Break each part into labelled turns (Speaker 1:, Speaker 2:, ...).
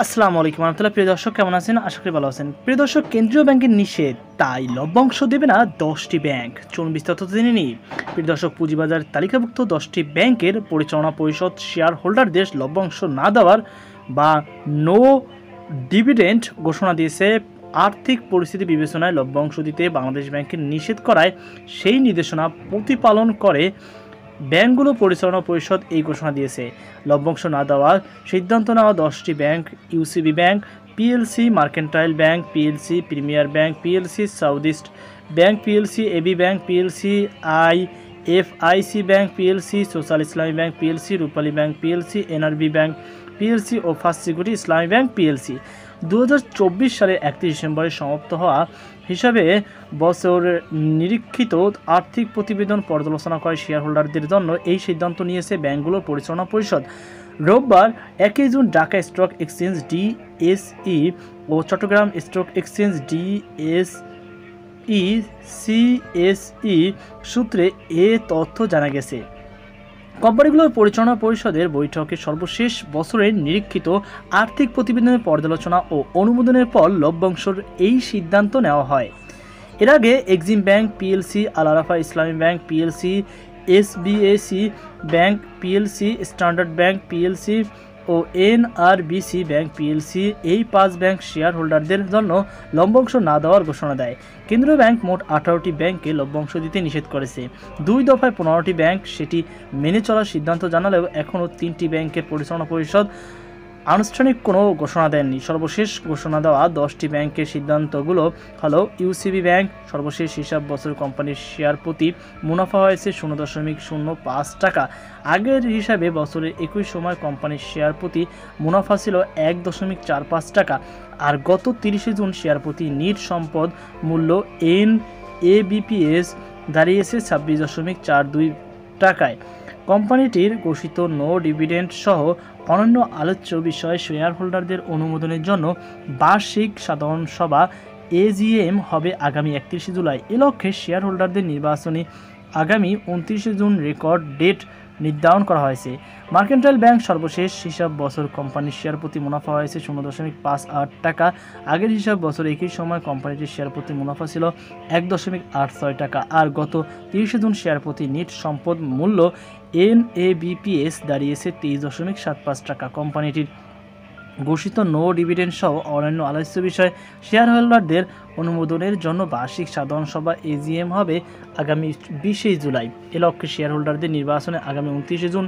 Speaker 1: আসসালামু আলাইকুম রহমতুল্লাহ। প্রিয় দর্শক, কেমন আছেন? আশা করি ভালো আছেন। প্রিয় দর্শক, কেন্দ্রীয় ব্যাংকের নিষেধ, তাই লভ্যাংশ দেবে না 10টি ব্যাংক। চলুন বিস্তারিত জেনে নিই। প্রিয় দর্শক, পুঁজিবাজার তালিকাভুক্ত 10টি ব্যাংকের পরিচালনা পরিষদ শেয়ার হোল্ডারদের লভ্যাংশ না দেওয়ার বা নো ডিভিডেন্ড ঘোষণা দিয়েছে। আর্থিক পরিস্থিতি বিবেচনায় লভ্যাংশ দিতে বাংলাদেশ ব্যাংকের নিষেধ করায় সেই নির্দেশনা প্রতিপালন করে ব্যাংকগুলো পরিচালনা পরিষদ এই ঘোষণা দিয়েছে। লভ্যাংশ না দেওয়ার সিদ্ধান্ত নেওয়া 10টি bank: UCB bank PLC, mercantile bank PLC, premier bank PLC, south east bank PLC, AB bank PLC, IFIC bank PLC, social Islami bank PLC, Rupali bank PLC, NRB bank PLC ও first security Islami bank PLC. 2024 সালের 31 ডিসেম্বরে সমাপ্ত হওয়া হিসাবে বছরের নিরীক্ষিত আর্থিক প্রতিবেদন পর্যালোচনা করে শেয়ার হোল্ডারদের জন্য এই সিদ্ধান্ত নিয়েছে ব্যাংকগুলোর পরিচালনা পরিষদ। রোববার 1 June Dhaka stock exchange DSE ও Chattogram stock exchange DSE CSE সূত্রে এ তথ্য জানা গেছে। কোম্পানিগুলোর পরিচালনা পরিষদের বৈঠকে সর্বশেষ বছরের নিরীক্ষিত আর্থিক প্রতিবেদনের পর্যালোচনা ও অনুমোদনের পর লভ্যাংশের এই সিদ্ধান্ত নেওয়া হয়। এর আগে EXIM bank PLC, Al Arafah Islami bank PLC, SBAC bank PLC, standard bank PLC ও এনআরবিসি ব্যাংক পিএলসি এই 5 ব্যাংক শেয়ার হোল্ডারদের জন্য লভ্যাংশ না দেওয়ার ঘোষণা দেয়। কেন্দ্রীয় ব্যাংক মোট 18টি ব্যাংককে লভ্যাংশ দিতে নিষেধ করেছে। 2 দফায় 15টি ব্যাংক সেটি মেনে চলার সিদ্ধান্ত জানালেও এখনও 3টি ব্যাংকের পরিচালনা পরিষদ আনুষ্ঠানিক কোনো ঘোষণা দেননি। সর্বশেষ ঘোষণা দেওয়া 10টি ব্যাংকের সিদ্ধান্তগুলো হলো: ইউসিবি ব্যাংক, সর্বশেষ হিসাব বছর কোম্পানির শেয়ার প্রতি মুনাফা হয়েছে 0.05 টাকা। আগের হিসাবে বছরের একই সময় কোম্পানির শেয়ার প্রতি মুনাফা ছিল 1.45 টাকা। আর গত 30 জুন শেয়ার প্রতি নিট সম্পদ মূল্য NABPS দাঁড়িয়েছে 26.42 টাকায়। কোম্পানিটির ঘোষিত নো ডিভিডেন্ড সহ অন্যান্য আলোচ্য বিষয়ে শেয়ার হোল্ডারদের অনুমোদনের জন্য বার্ষিক সাধারণ সভা AGM হবে আগামী 31 জুলাই। এ লক্ষ্যে শেয়ার হোল্ডারদের নির্বাচনে আগামী 29 জুন রেকর্ড ডেট নির্ধারণ করা হয়েছে। মার্কেন্টাইল ব্যাংক, সর্বশেষ হিসাব বছর কোম্পানির শেয়ার প্রতি মুনাফা হয়েছে 0.58 টাকা। আগের হিসাব বছর একই সময় কোম্পানিটির শেয়ার প্রতি মুনাফা ছিল 1.86 টাকা। আর গত 30 জুন শেয়ার প্রতি নিট সম্পদ মূল্য NABPS দাঁড়িয়েছে 23.75 টাকা। কোম্পানিটির ঘোষিত নো ডিভিডেন্ড সহ অন্যান্য আলোচ্য বিষয়ে শেয়ার হোল্ডারদের অনুমোদনের জন্য বার্ষিক সাধারণ সভা AGM হবে আগামী 20 জুলাই। এ লক্ষ্যে শেয়ার হোল্ডারদের নির্বাচনে আগামী 29 জুন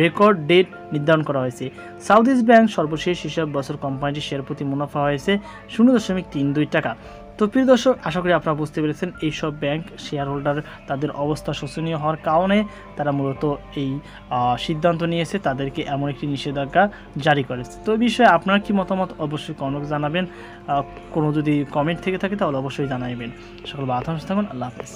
Speaker 1: রেকর্ড ডেট নির্ধারণ করা হয়েছে। সাউথ ইস্ট ব্যাংক, সর্বশেষ হিসাব বছর কোম্পানিটির শেয়ার প্রতি মুনাফা হয়েছে 0.32 টাকা। তো প্রিয় দর্শক, আশা করি আপনারা বুঝতে পেরেছেন এইসব ব্যাংক শেয়ার হোল্ডার তাদের অবস্থা শোচনীয় হওয়ার কারণে তারা মূলত এই সিদ্ধান্ত নিয়েছে, তাদেরকে এমন একটি নিষেধাজ্ঞা জারি করেছে। তো এই বিষয়ে আপনার কি মতামত অবশ্যই কমেন্টে জানাবেন। কোনো যদি কমেন্ট থেকে থাকে তাহলে অবশ্যই জানাবেন। সকল ভালো থাকুন। আল্লাহ হাফেজ।